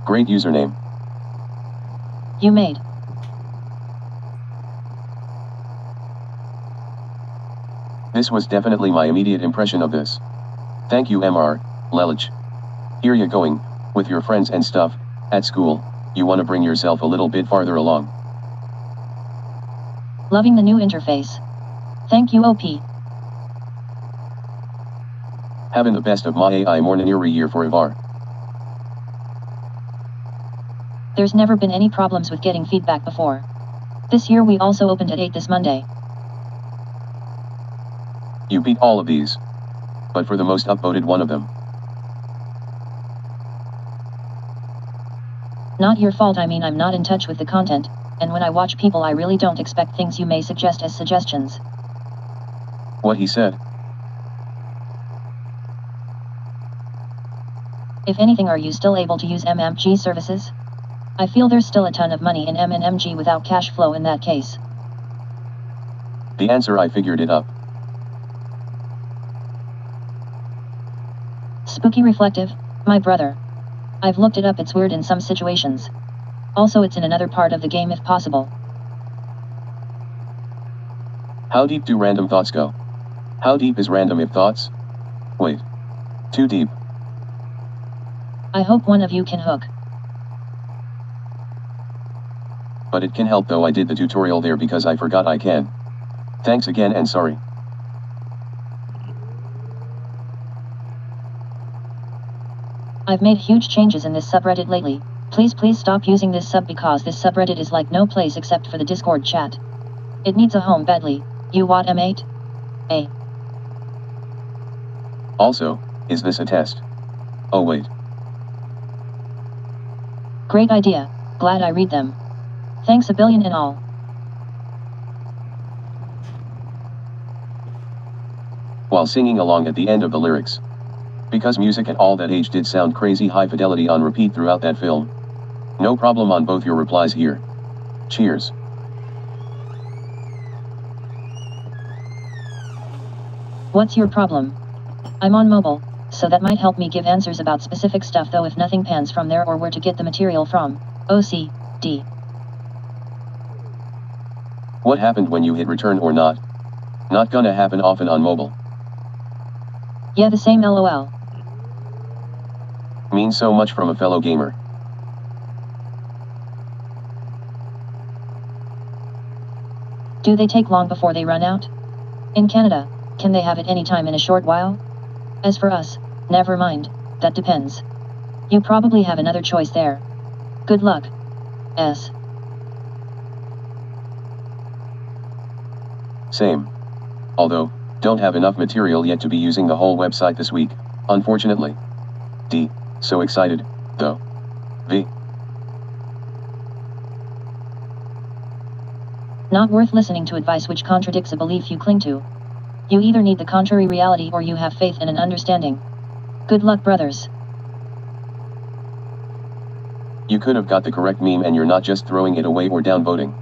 Great username. You made. This was definitely my immediate impression of this. Thank you MR, Lelich. Here you going, with your friends and stuff, at school, you wanna bring yourself a little bit farther along. Loving the new interface. Thank you OP. Having the best of my AI more than every year for Ivar. There's never been any problems with getting feedback before. This year we also opened at 8 this Monday. You beat all of these. But for the most upvoted one of them. Not your fault, I mean I'm not in touch with the content, and when I watch people I really don't expect things you may suggest as suggestions. What he said. If anything, are you still able to use MMG services? I feel there's still a ton of money in MMG without cash flow in that case. The answer, I figured it up. Spooky reflective, my brother. I've looked it up, it's weird in some situations. Also it's in another part of the game if possible. How deep do random thoughts go? How deep is random if thoughts? Wait. Too deep. I hope one of you can hook. But it can help though, I did the tutorial there because I forgot I can. Thanks again and sorry. I've made huge changes in this subreddit lately. Please stop using this sub because this subreddit is like no place except for the Discord chat. It needs a home badly. You what M8? A. Also, is this a test? Oh wait. Great idea. Glad I read them. Thanks a billion in all. While singing along at the end of the lyrics. Because music at all that age did sound crazy high fidelity on repeat throughout that film. No problem on both your replies here. Cheers. What's your problem? I'm on mobile, so that might help me give answers about specific stuff though if nothing pans from there or where to get the material from. OCD. What happened when you hit return or not? Not gonna happen often on mobile. Yeah, the same LOL. Means so much from a fellow gamer. Do they take long before they run out? In Canada, can they have it anytime in a short while? As for us, never mind, that depends. You probably have another choice there. Good luck. S. Same. Although, don't have enough material yet to be using the whole website this week, unfortunately. D. So excited, though. V. Not worth listening to advice which contradicts a belief you cling to. You either need the contrary reality or you have faith in an understanding. Good luck, brothers. You could have got the correct meme and you're not just throwing it away or downvoting.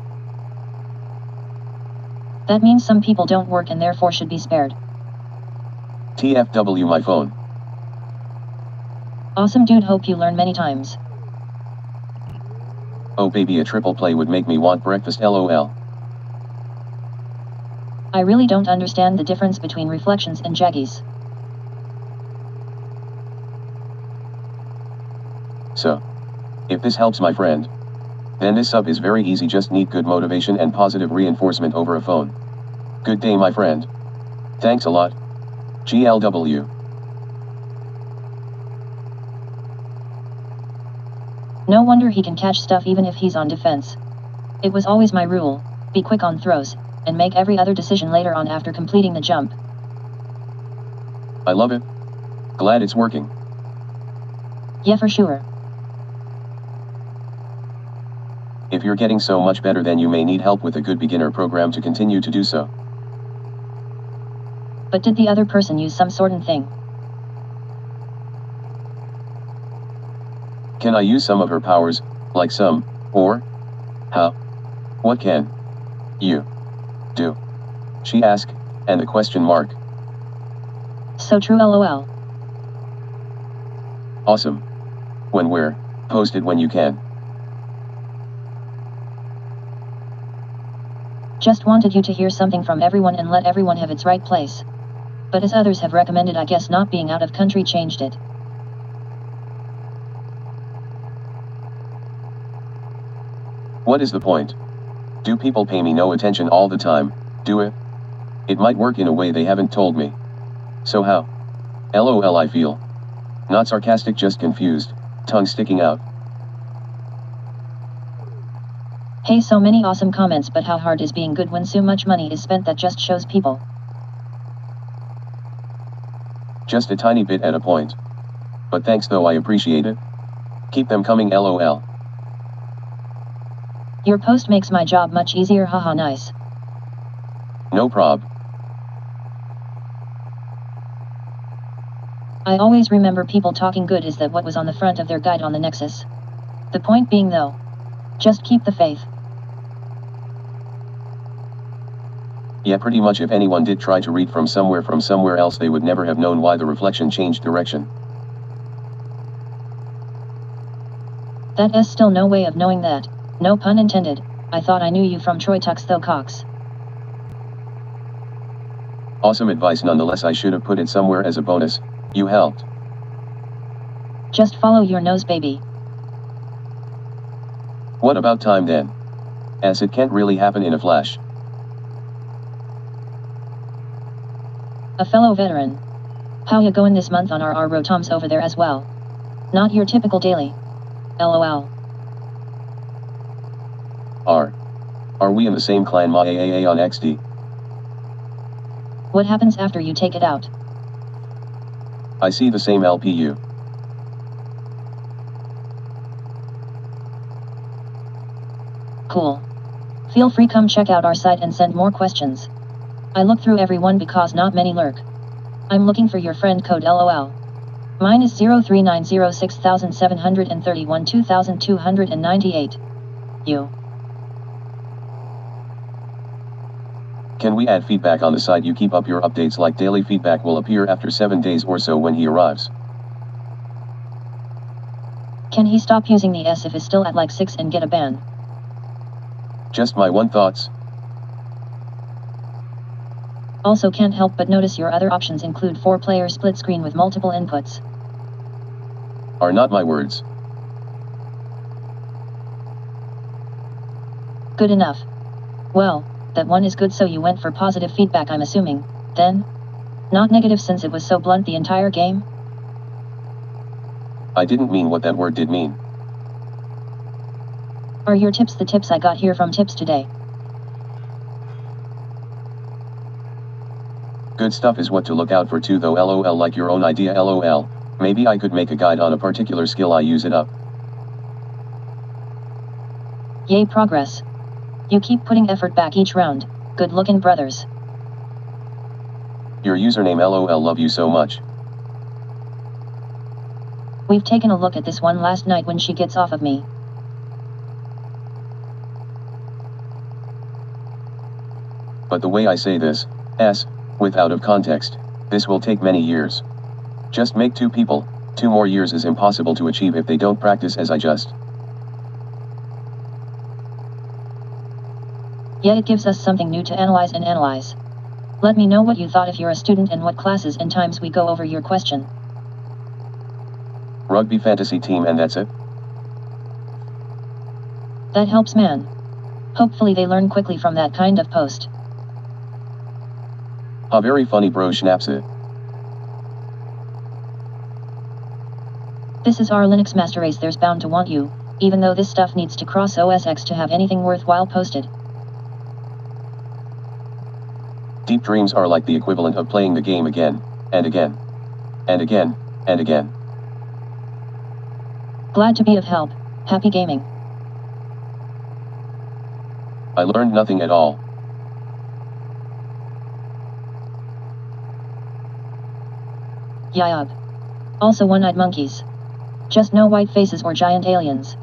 That means some people don't work and therefore should be spared. TFW my phone. Awesome dude, hope you learn many times. Oh baby, a triple play would make me want breakfast LOL. I really don't understand the difference between reflections and jaggies. So, if this helps my friend, then this sub is very easy, just need good motivation and positive reinforcement over a phone. Good day my friend. Thanks a lot. GLW. No wonder he can catch stuff even if he's on defense. It was always my rule, be quick on throws, and make every other decision later on after completing the jump. I love it. Glad it's working. Yeah, for sure. If you're getting so much better, then you may need help with a good beginner program to continue to do so. But did the other person use some sort of thing? Can I use some of her powers, like some, or? How? What can you do? She asked, and the question mark. So true LOL. Awesome. When, where, Post it when you can. Just wanted you to hear something from everyone and let everyone have its right place. But as others have recommended, I guess not being out of country changed it. What is the point? Do people pay me no attention all the time? Do it? It might work in a way they haven't told me. So how? LOL, I feel. Not sarcastic, just confused, tongue sticking out. Hey, so many awesome comments, but how hard is being good when so much money is spent? That just shows people. Just a tiny bit at a point. But thanks though, I appreciate it. Keep them coming, LOL. Your post makes my job much easier, haha, nice. No prob. I always remember people talking good is that what was on the front of their guide on the Nexus. The point being though, just keep the faith. Yeah, pretty much. If anyone did try to read from somewhere else, they would never have known why the reflection changed direction. That's still no way of knowing that. No pun intended. I thought I knew you from Troy Tux though, Cox. Awesome advice nonetheless. I should have put it somewhere as a bonus. You helped. Just follow your nose, baby. What about time then? As it can't really happen in a flash. A fellow veteran. How ya going this month on our rotoms over there as well? Not your typical daily. LOL. Are we in the same clan? Ma AAA on XD. What happens after you take it out? I see the same LPU. Cool. Feel free, come check out our site and send more questions. I look through everyone because not many lurk. I'm looking for your friend code, LOL. Mine is 03906731 2298. You. Can we add feedback on the site? You keep up your updates like daily. Feedback will appear after 7 days or so when he arrives. Can he stop using the S if it's still at like 6 and get a ban? Just my one thoughts. Also can't help but notice your other options include 4-player split screen with multiple inputs. Are not my words. Good enough. Well, that one is good, so you went for positive feedback, I'm assuming, then? Not negative since it was so blunt the entire game? I didn't mean what that word did mean. Are your tips the tips I got here from tips today? Good stuff is what to look out for too though, LOL, like your own idea, LOL. Maybe I could make a guide on a particular skill, I use it up. Yay, progress. You keep putting effort back each round. Good looking, brothers. Your username, LOL, love you so much. We've taken a look at this one last night when she gets off of me. But the way I say this, with out of context, this will take many years. Just make 2 people, 2 more years is impossible to achieve if they don't practice as I just. Yet it gives us something new to analyze and analyze. Let me know what you thought if you're a student and what classes and times we go over your question. Rugby fantasy team, and that's it? That helps, man. Hopefully they learn quickly from that kind of post. Ah, very funny, bro, snaps it. This is our Linux master race, there's bound to want you, even though this stuff needs to cross OS X to have anything worthwhile posted. Deep dreams are like the equivalent of playing the game again, and again, and again, and again. Glad to be of help. Happy gaming. I learned nothing at all. Yayab. Also one-eyed monkeys. Just no white faces or giant aliens.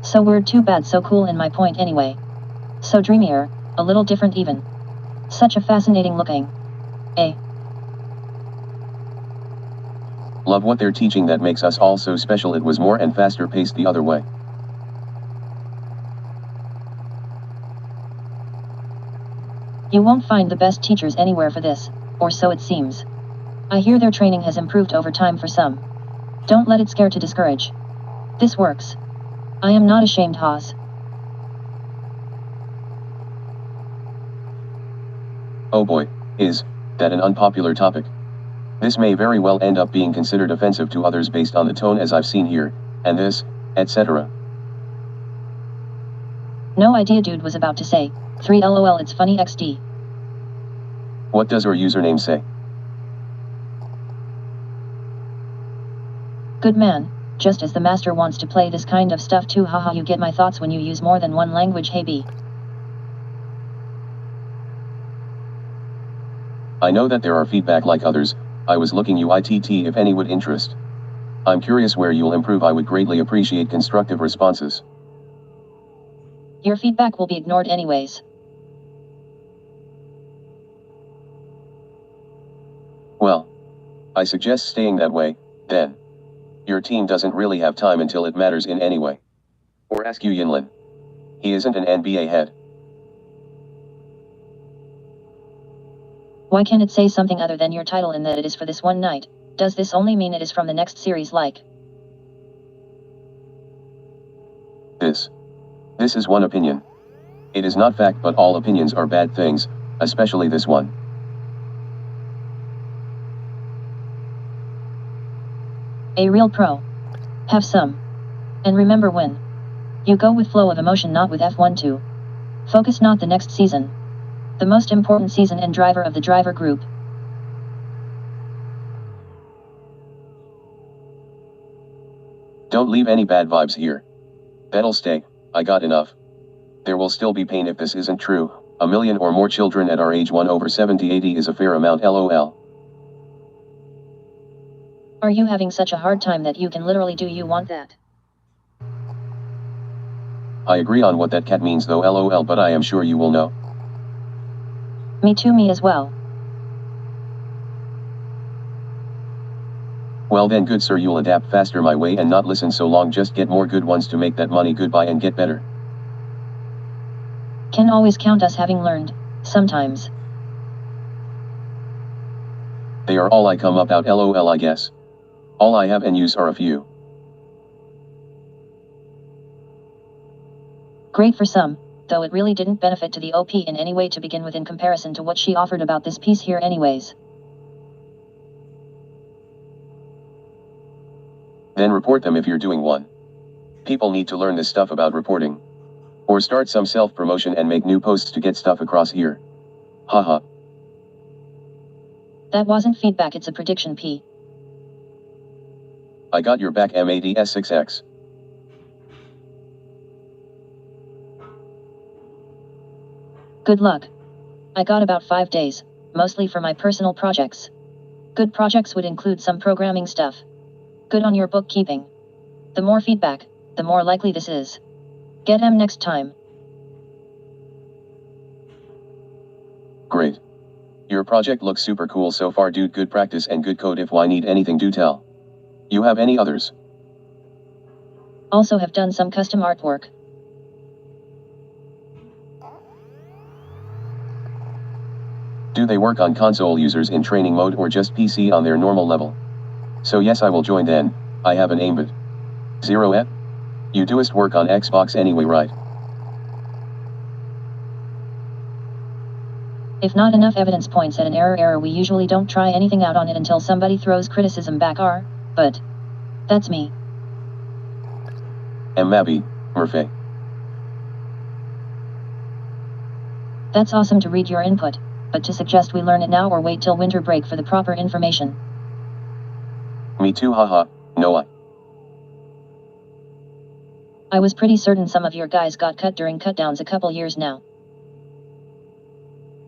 So weird, too bad, so cool in my point anyway. So dreamier, a little different even. Such a fascinating looking. Love what they're teaching that makes us all so special. It was more and faster paced the other way. You won't find the best teachers anywhere for this, or so it seems. I hear their training has improved over time for some. Don't let it scare to discourage. This works. I am not ashamed, Haas. Oh boy, is that an unpopular topic? This may very well end up being considered offensive to others based on the tone as I've seen here, and this, etc. No idea, dude was about to say. 3 LOL, it's funny XD. What does your username say? Good man, just as the master wants to play this kind of stuff too, haha. You get my thoughts when you use more than one language, hey B. I know that there are feedback like others. I was looking UITT if any would interest. I'm curious where you'll improve. I would greatly appreciate constructive responses. Your feedback will be ignored anyways. Well, I suggest staying that way, then. Your team doesn't really have time until it matters in any way. Or ask Yu Yinlin. He isn't an NBA head. Why can't it say something other than your title in that it is for this one night? Does this only mean it is from the next series like? This is one opinion. It is not fact, but all opinions are bad things, especially this one. A real pro. Have some. And remember when. You go with flow of emotion, not with F12. Focus, not the next season. The most important season and driver of the driver group. Don't leave any bad vibes here. That'll stay. I got enough. There will still be pain if this isn't true. 1 million or more children at our age, 1/70-80 is a fair amount, lol. Are you having such a hard time that you can literally do you want that? I agree on what that cat means though, lol, but I am sure you will know. Me too, me as well. Well then, good sir, you'll adapt faster my way and not listen so long. Just get more good ones to make that money. Goodbye and get better. Can always count us having learned, sometimes. They are all I come about, lol, I guess. All I have and use are a few. Great for some, though it really didn't benefit to the OP in any way to begin with in comparison to what she offered about this piece here anyways. Then report them if you're doing one. People need to learn this stuff about reporting. Or start some self-promotion and make new posts to get stuff across here. Haha. That wasn't feedback, it's a prediction, P. I got your back, MADS6X. Good luck. I got about 5 days, mostly for my personal projects. Good projects would include some programming stuff. Good on your bookkeeping. The more feedback, the more likely this is. Get M next time. Great. Your project looks super cool so far, dude. Good practice and good code. If I need anything, do tell. You have any others? Also have done some custom artwork. Do they work on console users in training mode or just PC on their normal level? So yes, I will join then. I have an aimbot. 0 You doest work on Xbox anyway, right? If not enough evidence points at an error, we usually don't try anything out on it until somebody throws criticism back but that's me. Mabby, Murphy. That's awesome to read your input, but to suggest we learn it now or wait till winter break for the proper information. Me too, haha, Noah. I was pretty certain some of your guys got cut during cutdowns a couple years now.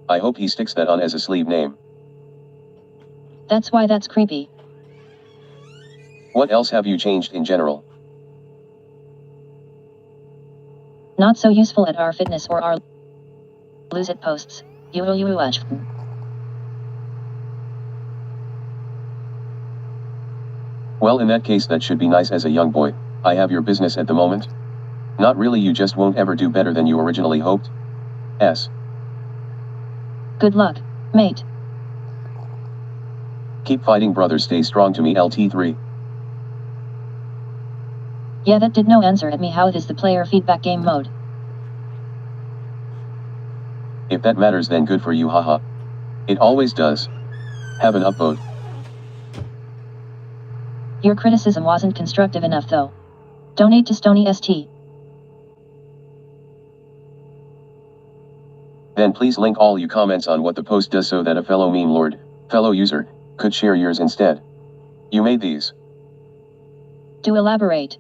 I hope he sticks that on as a sleeve name. That's why that's creepy. What else have you changed in general? Not so useful at our fitness or our lose it posts. UUUH. Well, in that case, that should be nice as a young boy. I have your business at the moment. Not really, you just won't ever do better than you originally hoped. S. Good luck, mate. Keep fighting, brother, stay strong to me, LT3. Yeah, that did no answer at me. How it is the player feedback game mode. If that matters, then good for you, haha. It always does. Have an upvote. Your criticism wasn't constructive enough though. Donate to Stony ST. Then please link all you comments on what the post does so that a fellow meme lord, fellow user, could share yours instead. You made these. Do elaborate.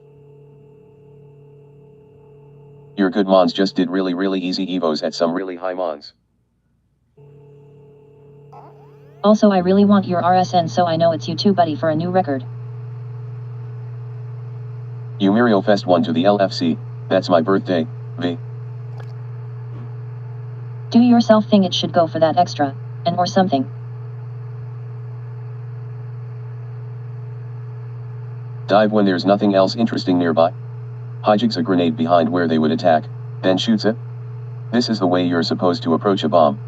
Your good mons just did really easy evos at some really high mons. Also, I really want your RSN so I know it's you too, buddy, for a new record. You Muriel Fest 1 to the LFC, that's my birthday, V. Do yourself think it should go for that extra, and or something. Dive when there's nothing else interesting nearby. Hijacks a grenade behind where they would attack, then shoots it. This is the way you're supposed to approach a bomb.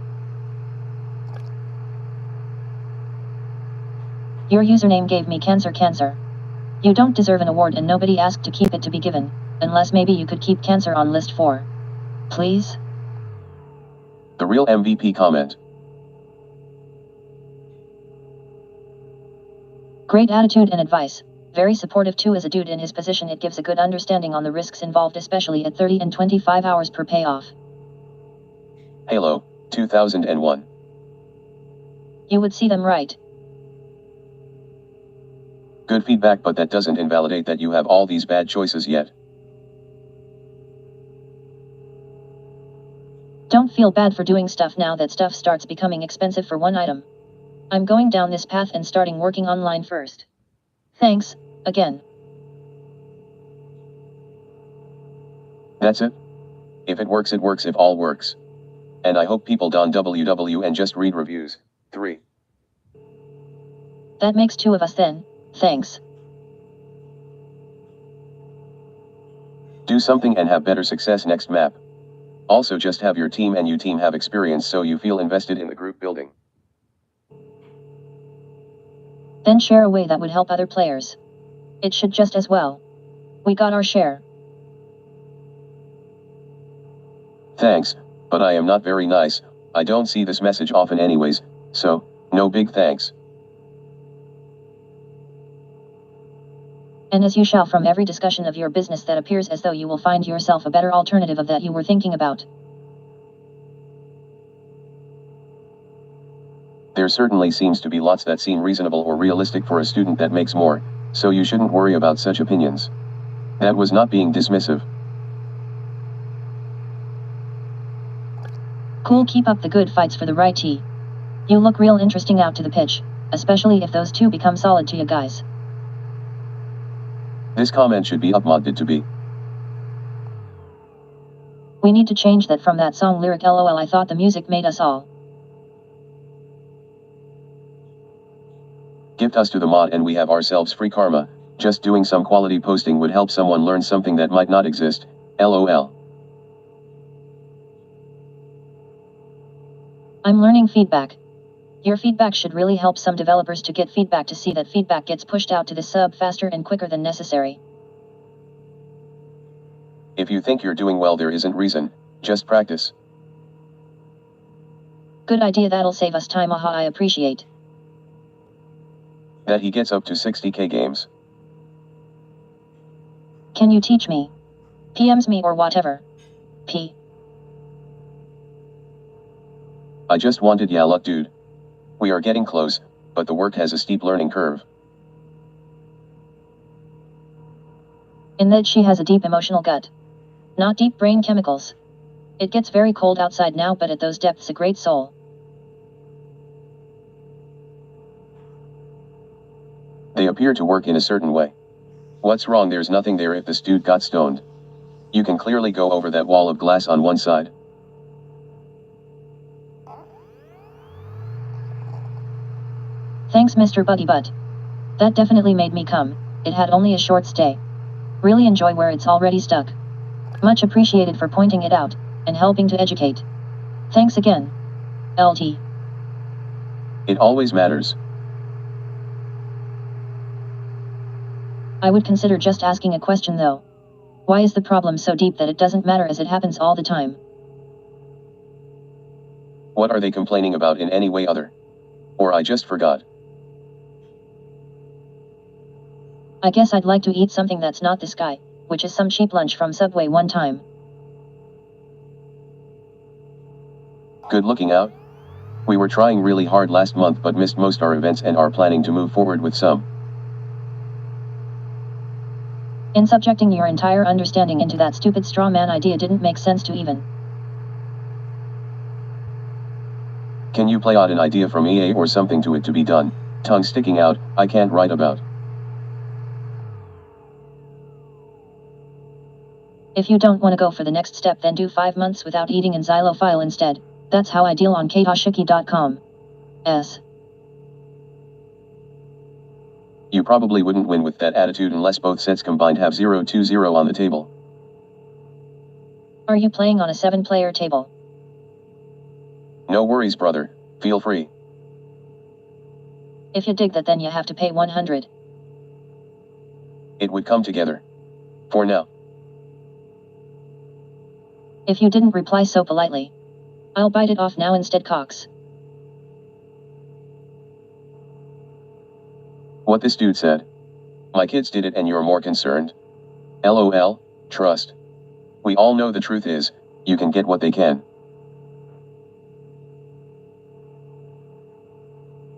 Your username gave me cancer. You don't deserve an award and nobody asked to keep it to be given, unless maybe you could keep cancer on list 4. Please? The real MVP comment. Great attitude and advice. Very supportive too. As a dude in his position, it gives a good understanding on the risks involved, especially at 30 and 25 hours per payoff. Halo, 2001. You would see them right. Good feedback, but that doesn't invalidate that you have all these bad choices yet. Don't feel bad for doing stuff now that stuff starts becoming expensive for one item. I'm going down this path and starting working online first. Thanks, again. That's it? If it works, if all works. And I hope people don WW and just read reviews. 3. That makes 2 of us then, thanks. Do something and have better success next map. Also, just have your team and you team have experience so you feel invested in the group building. Then share a way that would help other players. It should just as well. We got our share. Thanks, but I am not very nice. I don't see this message often anyways, so, no big thanks. And as you shall, from every discussion of your business that appears as though you will find yourself a better alternative of that you were thinking about. There certainly seems to be lots that seem reasonable or realistic for a student that makes more, so you shouldn't worry about such opinions. That was not being dismissive. Cool, keep up the good fights for the right tee. You look real interesting out to the pitch, especially if those two become solid to you guys. This comment should be upmodded to be. We need to change that from that song lyric. LOL, I thought the music made us all. Gift us to the mod and we have ourselves free karma. Just doing some quality posting would help someone learn something that might not exist. LOL. I'm learning feedback. Your feedback should really help some developers to get feedback, to see that feedback gets pushed out to the sub faster and quicker than necessary. If you think you're doing well, there isn't reason. Just practice. Good idea, that'll save us time. Aha, I appreciate. That he gets up to 60k games. Can you teach me? PMs me or whatever. P. I just wanted ya luck, dude. We are getting close, but the work has a steep learning curve. In that she has a deep emotional gut. Not deep brain chemicals. It gets very cold outside now, but at those depths a great soul. They appear to work in a certain way. What's wrong? There's nothing there if this dude got stoned. You can clearly go over that wall of glass on one side. Thanks, Mr. Buggy Butt. That definitely made me come. It had only a short stay. Really enjoy where it's already stuck. Much appreciated for pointing it out, and helping to educate. Thanks again. LT. It always matters. I would consider just asking a question though. Why is the problem so deep that it doesn't matter as it happens all the time? What are they complaining about in any way other? Or I just forgot. I guess I'd like to eat something that's not this guy, which is some cheap lunch from Subway one time. Good looking out. We were trying really hard last month but missed most our events and are planning to move forward with some. In subjecting your entire understanding into that stupid straw man idea didn't make sense to even. Can you play out an idea from EA or something to it to be done? Tongue sticking out, I can't write about. If you don't want to go for the next step, then do 5 months without eating in xylophile instead. That's how I deal on katashiki.com. S. You probably wouldn't win with that attitude unless both sets combined have 0-2-0 on the table. Are you playing on a 7-player table? No worries, brother. Feel free. If you dig that, then you have to pay 100. It would come together. For now. If you didn't reply so politely, I'll bite it off now instead, Cox. What this dude said. My kids did it and you're more concerned? LOL, trust. We all know the truth is, you can get what they can.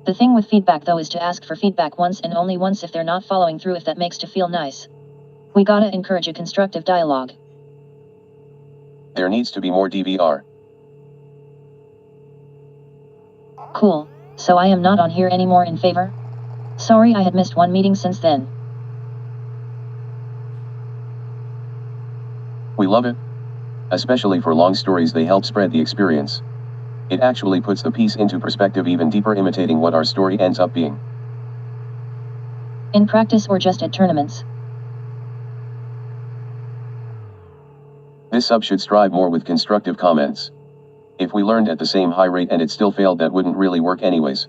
The thing with feedback though is to ask for feedback once and only once if they're not following through, if that makes to feel nice. We gotta encourage a constructive dialogue. There needs to be more DVR. Cool, so I am not on here anymore in favor? Sorry, I had missed one meeting since then. We love it. Especially for long stories, they help spread the experience. It actually puts the piece into perspective even deeper, imitating what our story ends up being. In practice or just at tournaments? This sub should strive more with constructive comments. If we learned at the same high rate and it still failed, that wouldn't really work anyways.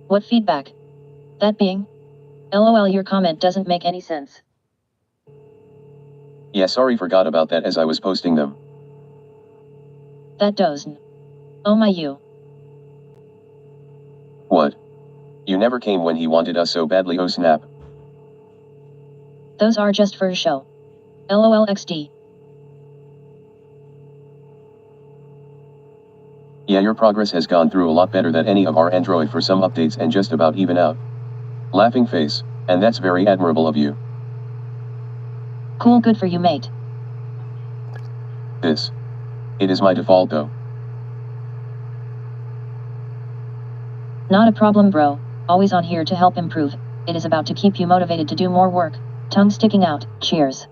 What feedback? That being? LOL, your comment doesn't make any sense. Yeah, sorry, forgot about that as I was posting them. That doesn't. Oh my you. What? You never came when he wanted us so badly, oh snap. Those are just for show. LOL XD. Yeah, your progress has gone through a lot better than any of our Android for some updates and just about even out. Laughing face, and that's very admirable of you. Cool, good for you, mate. This. It is my default though. Not a problem, bro. Always on here to help improve. It is about to keep you motivated to do more work. Tongue sticking out. Cheers.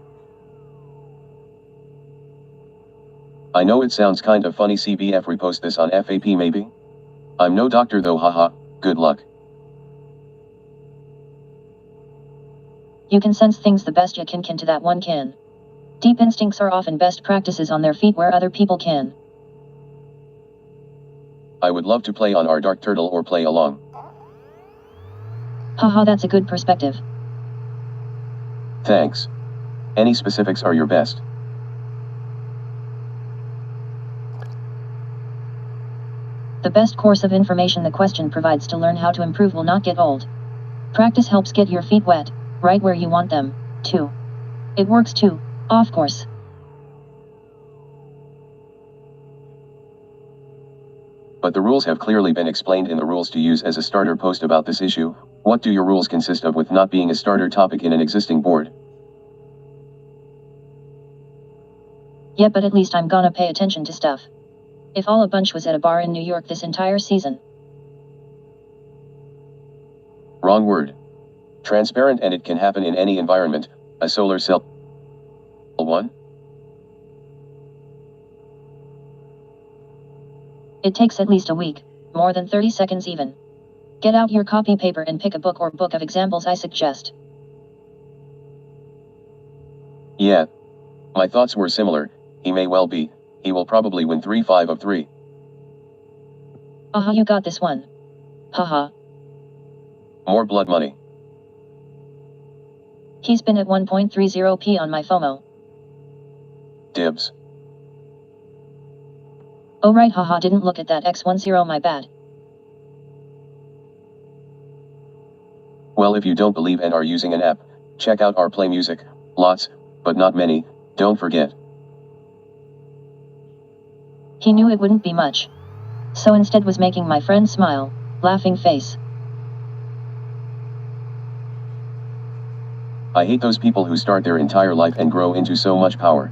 I know it sounds kind of funny, CBF repost this on FAP maybe? I'm no doctor though, haha, good luck. You can sense things the best you can to that one can. Deep instincts are often best practices on their feet where other people can. I would love to play on our Dark Turtle or play along. Haha, that's a good perspective. Thanks. Any specifics are your best. The best course of information the question provides to learn how to improve will not get old. Practice helps get your feet wet, right where you want them, too. It works too, of course. But the rules have clearly been explained in the rules to use as a starter post about this issue. What do your rules consist of with not being a starter topic in an existing board? Yeah, but at least I'm gonna pay attention to stuff. If all a bunch was at a bar in New York this entire season. Wrong word. Transparent, and it can happen in any environment. A solar cell. One? It takes at least a week, more than 30 seconds even. Get out your copy paper and pick a book or book of examples I suggest. Yeah. My thoughts were similar. He may well be. He will probably win 3-5 of 3. Aha, you got this one. Haha. More blood money. He's been at 1.30p on my FOMO. Dibs. Oh right, haha, didn't look at that X10, my bad. Well, if you don't believe and are using an app, check out our Play Music. Lots, but not many, don't forget. He knew it wouldn't be much. So instead was making my friend smile, laughing face. I hate those people who start their entire life and grow into so much power.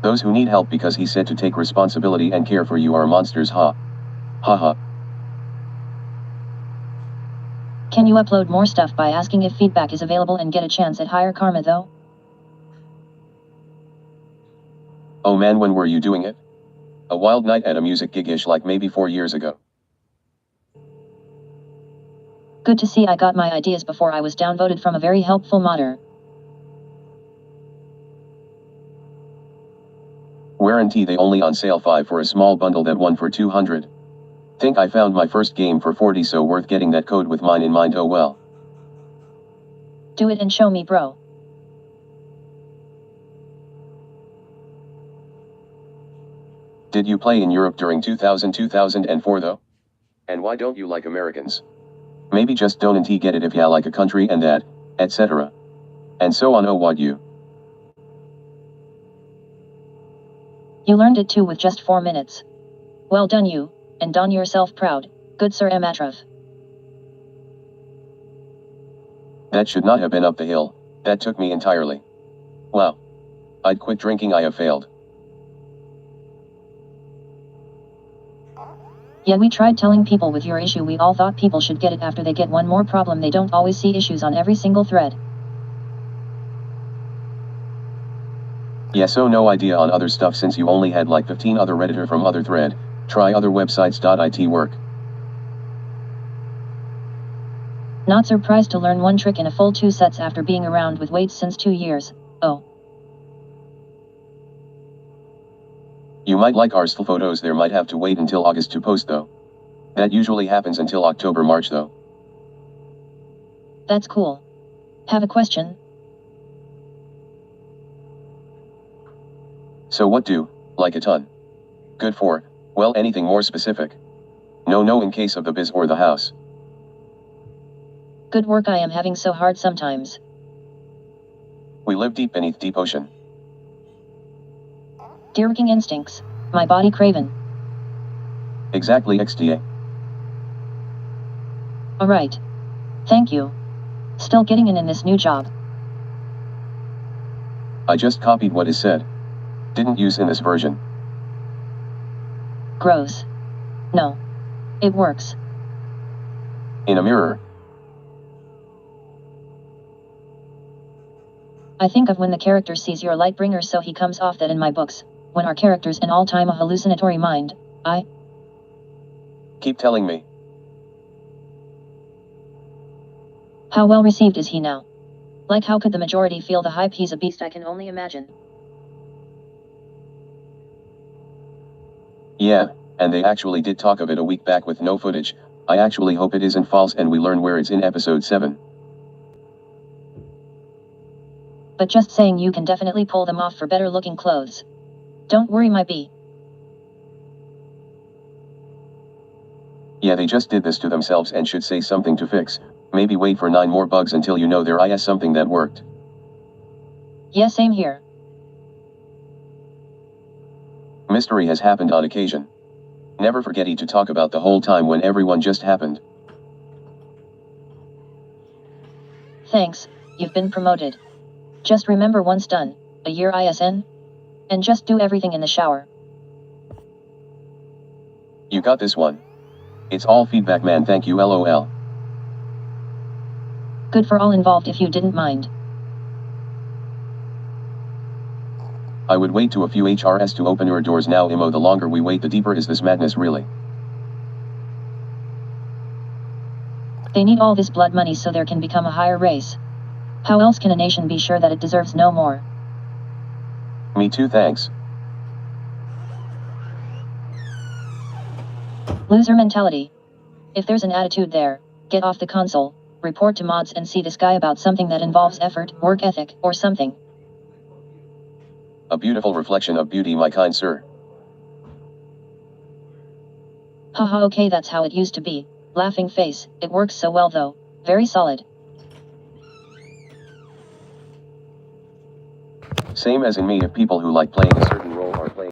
Those who need help because he said to take responsibility and care for you are monsters, ha. Ha ha. Can you upload more stuff by asking if feedback is available and get a chance at higher karma though? Oh man, when were you doing it? A wild night at a music gig-ish like maybe 4 years ago. Good to see I got my ideas before I was downvoted from a very helpful modder. Warranty they only on sale 5 for a small bundle that one for 200. Think I found my first game for 40, so worth getting that code with mine in mind, oh well. Do it and show me, bro. Did you play in Europe during 2004 though? And why don't you like Americans? Maybe just don't get it if ya like a country and that, etc. And so on, oh what you. You learned it too with just 4 minutes. Well done you, and don yourself proud, good Sir Amatrov. That should not have been up the hill, that took me entirely. Wow. I'd quit drinking, I have failed. Yeah, we tried telling people with your issue we all thought people should get it after they get one more problem they don't always see issues on every single thread. Yeah, so no idea on other stuff since you only had like 15 other redditor from other thread, try other websites.it work. Not surprised to learn one trick in a full 2 sets after being around with weights since 2 years, oh. You might like our still photos, there might have to wait until August to post though. That usually happens until October, March though. That's cool. Have a question? So what do, like a ton? Good for, well anything more specific? No in case of the biz or the house. Good work, I am having so hard sometimes. We live deep beneath deep ocean. Deer-working instincts, my body craven. Exactly XDA. Alright. Thank you. Still getting in this new job. I just copied what is said. Didn't use in this version. Gross. No. It works. In a mirror. I think of when the character sees your Lightbringer, so he comes off that in my books. When our character's in all-time a hallucinatory mind, I... Keep telling me. How well received is he now? Like how could the majority feel the hype? He's a beast, I can only imagine. Yeah, and they actually did talk of it a week back with no footage. I actually hope it isn't false and we learn where it's in episode 7. But just saying, you can definitely pull them off for better looking clothes. Don't worry, my bee. Yeah, they just did this to themselves and should say something to fix. Maybe wait for 9 more bugs until you know there is something that worked. Yeah, same here. Mystery has happened on occasion. Never forget to talk about the whole time when everyone just happened. Thanks, you've been promoted. Just remember, once done, a year ISN? And just do everything in the shower. You got this one. It's all feedback, man, thank you, LOL. Good for all involved if you didn't mind. I would wait to a few HRS to open your doors now, Imo. The longer we wait, the deeper is this madness really. They need all this blood money so there can become a higher race. How else can a nation be sure that it deserves no more? Me too, thanks. Loser mentality. If there's an attitude there, get off the console, report to mods and see this guy about something that involves effort, work ethic, or something. A beautiful reflection of beauty, my kind sir. Haha, okay, that's how it used to be. Laughing face, it works so well though. Very solid. Same as in me, if people who like playing a certain role